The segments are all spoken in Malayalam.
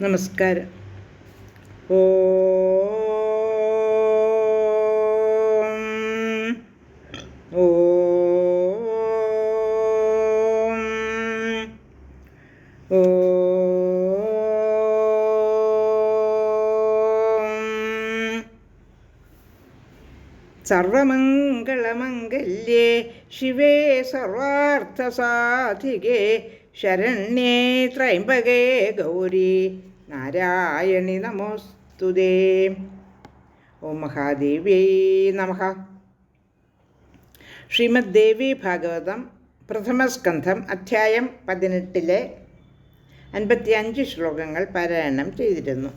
നമസ്കാരം. ഓം ഓം ഓം. സർവമംഗളമംഗല്യേ ശിവേ സർവാർത്ഥസാധികേ ശരണ്യേ ത്രയംബകേ ഗൗരി നാരായണി നമോസ്തുതേ. ഓം മഹാദേവ്യൈ നമഃ. ശ്രീമദ് ദേവി ഭാഗവതം പ്രഥമസ്കന്ധം അധ്യായം 18 55 ശ്ലോകങ്ങൾ പാരായണം ചെയ്തിരുന്നു.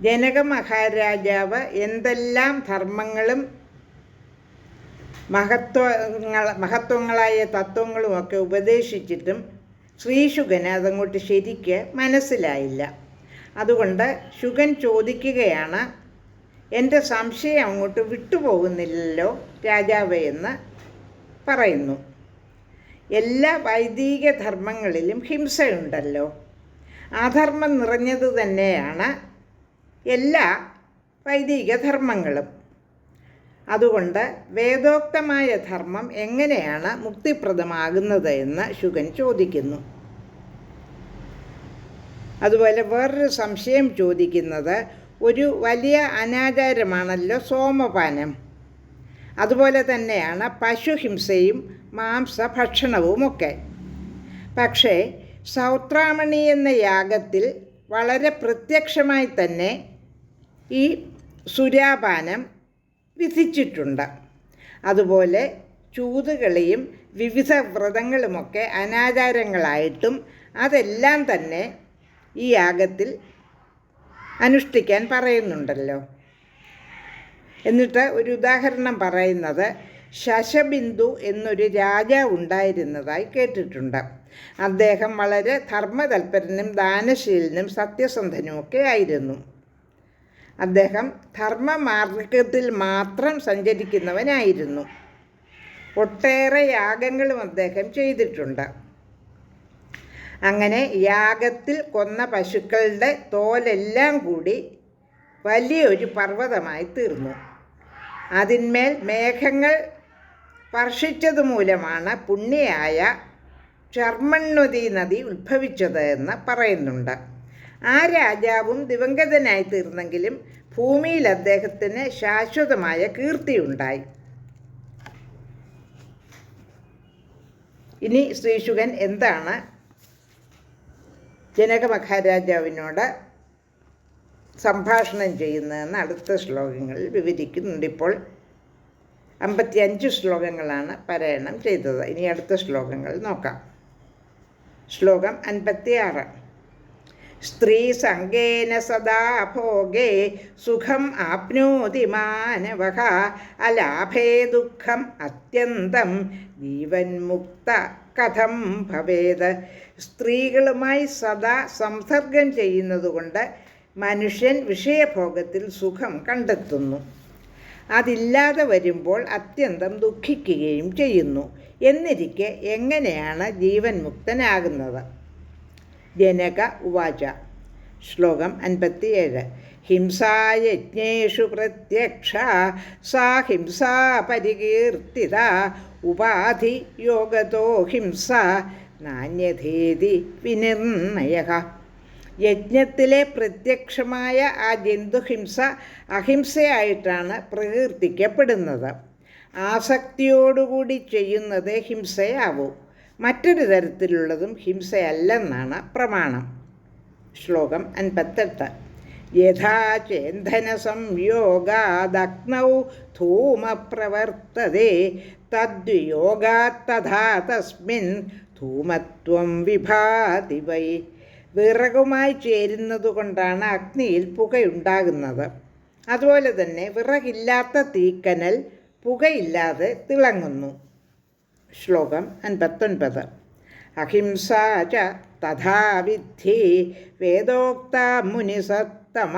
ജനക മഹാരാജാവ് എന്തെല്ലാം ധർമ്മങ്ങളും മഹത്വങ്ങളായ തത്വങ്ങളുമൊക്കെ ഉപദേശിച്ചിട്ടും ശ്രീശുകന് അതങ്ങോട്ട് ശരിക്ക് മനസ്സിലായില്ല. അതുകൊണ്ട് ശുകൻ ചോദിക്കുകയാണ്, എൻ്റെ സംശയം അങ്ങോട്ട് വിട്ടുപോകുന്നില്ലല്ലോ രാജാവേ എന്ന് പറയുന്നു. എല്ലാ വൈദിക ധർമ്മങ്ങളിലും ഹിംസയുണ്ടല്ലോ. അധർമ്മം നിറഞ്ഞത് തന്നെയാണ് എല്ലാ വൈദിക ധർമ്മങ്ങളും. അതുകൊണ്ട് വേദോക്തമായ ധർമ്മം എങ്ങനെയാണ് മുക്തിപ്രദമാകുന്നത് എന്ന് ശുകൻ ചോദിക്കുന്നു. അതുപോലെ വേറൊരു സംശയം ചോദിക്കുന്നത്, ഒരു വലിയ അനാചാരമാണല്ലോ സോമപാനം. അതുപോലെ തന്നെയാണ് പശുഹിംസയും മാംസഭക്ഷണവുമൊക്കെ. പക്ഷേ സൗത്രാമണി എന്ന യാഗത്തിൽ വളരെ പ്രത്യക്ഷമായി തന്നെ ഈ സുരാപാനം വിധിച്ചിട്ടുണ്ട്. അതുപോലെ ചൂതുകളിയും വിവിധ വ്രതങ്ങളുമൊക്കെ അനാചാരങ്ങളായിട്ടും അതെല്ലാം തന്നെ ഈ യാഗത്തിൽ അനുഷ്ഠിക്കാൻ പറയുന്നുണ്ടല്ലോ. എന്നിട്ട് ഒരു ഉദാഹരണം പറയുന്നത്, ശശബിന്ദു എന്നൊരു രാജാവ് ഉണ്ടായിരുന്നതായി കേട്ടിട്ടുണ്ട്. അദ്ദേഹം വളരെ ധർമ്മതൽപരനും ദാനശീലനും സത്യസന്ധനുമൊക്കെ ആയിരുന്നു. അദ്ദേഹം ധർമ്മമാർഗത്തിൽ മാത്രം സഞ്ചരിക്കുന്നവനായിരുന്നു. ഒട്ടേറെ യാഗങ്ങളും അദ്ദേഹം ചെയ്തിട്ടുണ്ട്. അങ്ങനെ യാഗത്തിൽ കൊന്ന പശുക്കളുടെ തോലെല്ലാം കൂടി വലിയൊരു പർവ്വതമായി തീർന്നു. അതിന്മേൽ മേഘങ്ങൾ വർഷിച്ചത് മൂലമാണ് പുണ്യയായ ചർമ്മണ്വതി നദി ഉത്ഭവിച്ചത് എന്ന് പറയുന്നുണ്ട്. ആ രാജാവും ദിവംഗതനായി തീർന്നെങ്കിലും ഭൂമിയിൽ അദ്ദേഹത്തിന് ശാശ്വതമായ കീർത്തിയുണ്ടായി. ഇനി ശ്രീശുകൻ എന്താണ് ജനക മഹാരാജാവിനോട് സംഭാഷണം ചെയ്യുന്നതെന്ന് അടുത്ത ശ്ലോകങ്ങളിൽ വിവരിക്കുന്നുണ്ട്. ഇപ്പോൾ 55 ശ്ലോകങ്ങളാണ് പാരായണം ചെയ്തത്. ഇനി അടുത്ത ശ്ലോകങ്ങൾ നോക്കാം. ശ്ലോകം 56. സ്ത്രീ സംഗേന സദാ ഭോഗേ സുഖം ആപ്നോതി മാനവഃ അലാഭേ ദുഃഖം അത്യന്തം ജീവൻ മുക്ത കഥം ഭവേത്. സ്ത്രീകളുമായി സദാ സംസർഗം ചെയ്യുന്നതുകൊണ്ട് മനുഷ്യൻ വിഷയഭോഗത്തിൽ സുഖം കണ്ടെത്തുന്നു. അതില്ലാതെ വരുമ്പോൾ അത്യന്തം ദുഃഖിക്കുകയും ചെയ്യുന്നു. എന്നിരിക്കെ എങ്ങനെയാണ് ജീവൻ മുക്തനാകുന്നത്? ജനക ഉവാച. ശ്ലോകം 57. ഹിംസായജ്ഞേഷു പ്രത്യക്ഷ സാ ഹിംസാ പരികീർത്തിത ഉപാധി യോഗതോ ഹിംസ നാന്യഥേതി വിനിർണയഃ. യജ്ഞത്തിലെ പ്രത്യക്ഷമായ ആ ജന്തുഹിംസ അഹിംസയായിട്ടാണ് പ്രകീർത്തിക്കപ്പെടുന്നത്. ആസക്തിയോടുകൂടി ചെയ്യുന്നത് ഹിംസയാവൂ. മറ്റൊരു തരത്തിലുള്ളതും ഹിംസയല്ലെന്നാണ് പ്രമാണം. ശ്ലോകം 58. യഥാ ചേന്ധന സംയോഗാദഗ്നൗ ധൂമ പ്രവർത്തതേ തദ്വിയോഗാത് തഥാ തസ്മിൻ ധൂമത്വം വിഭാതി വൈ. വിറകുമായി ചേരുന്നതുകൊണ്ടാണ് അഗ്നിയിൽ പുകയുണ്ടാകുന്നത്. അതുപോലെ തന്നെ വിറകില്ലാത്ത തീക്കനൽ പുകയില്ലാതെ തിളങ്ങുന്നു. ശ്ലോകം 59. അഹിംസാ ച തഥാ വിദ്ധി വേദോക്ത മുനിസത്തമ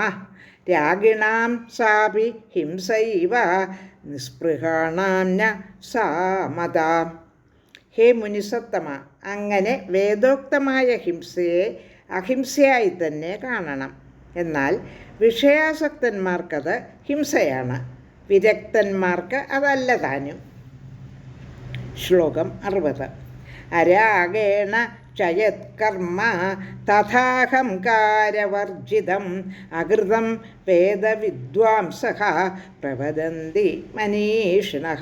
രാഗിണാം സാപി ഹിംസൈവ നിസ്പൃഹാണാം ന സാമതാം. ഹേ മുനിസത്തമ, അങ്ങനെ വേദോക്തമായ ഹിംസയെ അഹിംസയായി തന്നെ കാണണം. എന്നാൽ വിഷയാസക്തന്മാർക്കത് ഹിംസയാണ്, വിരക്തന്മാർക്ക് അതല്ല താനും. ശ്ലോകം 60. അരാഗേണ ചയത്കർമ്മ തഥാഹംകാരവർജിതം അകൃതം വേദവിദ്വാംസഃ പ്രവദന്തി മനീഷിണഃ.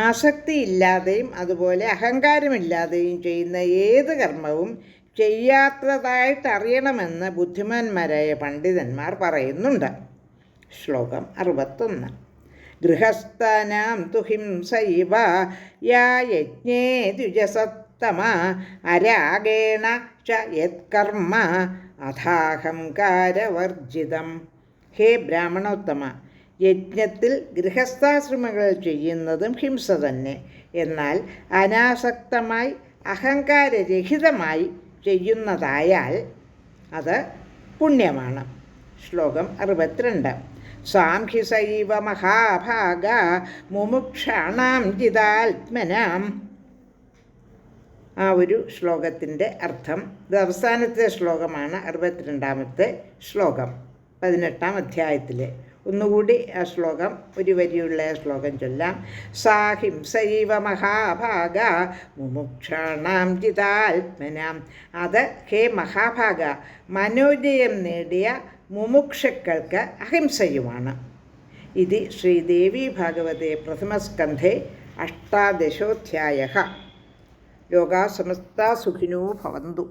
ആസക്തിയില്ലാതെയും അതുപോലെ അഹങ്കാരമില്ലാതെയും ചെയ്യുന്ന ഏത് കർമ്മവും ചെയ്യാത്തതായിട്ടറിയണമെന്ന് ബുദ്ധിമാന്മാരായ പണ്ഡിതന്മാർ പറയുന്നുണ്ട്. ശ്ലോകം 61. ഗൃഹസ്ഥാനാം തു ഹിംസൈവ യാ യജ്ഞേ ദ്വിജസത്തമ അരാഗേണ ച യത്കർമ്മ അഥാഹംകാരവർജിതം. ഹേ ബ്രാഹ്മണോത്തമ, യജ്ഞത്തിൽ ഗൃഹസ്ഥാശ്രമികൾ ചെയ്യുന്നതും ഹിംസ തന്നെ. എന്നാൽ അനാസക്തമായി അഹങ്കാരരഹിതമായി ചെയ്യുന്നതായാൽ അത് പുണ്യമാണ്. ശ്ലോകം 62. സാംഖ്യസൈവ മഹാഭാഗ മുമുക്ഷാണാം ജിതാത്മനാം. ആ ഒരു ശ്ലോകത്തിൻ്റെ അർത്ഥം, ഇത് അവസാനത്തെ ശ്ലോകമാണ്, 62ാമത്തെ ശ്ലോകം 18ാം അധ്യായത്തിലെ. ഒന്നുകൂടി ആ ശ്ലോകം, ഒരു വരിയുള്ള ശ്ലോകം ചൊല്ലാം. സാഹിംസൈവ മഹാഭാഗ മുമുക്ഷാണാം ജിതാത്മനാം. അത് ഹേ മഹാഭാഗ, മനോജയം നേടിയ മുമുക്ഷുക്കൾക്ക് അഹിംസയുമാണ്. ഇത് ശ്രീദേവി ഭാഗവതേ പ്രഥമസ്കന്ധേ 18. ലോകാ സമസ്താ സുഖിനോ ഭവന്തു.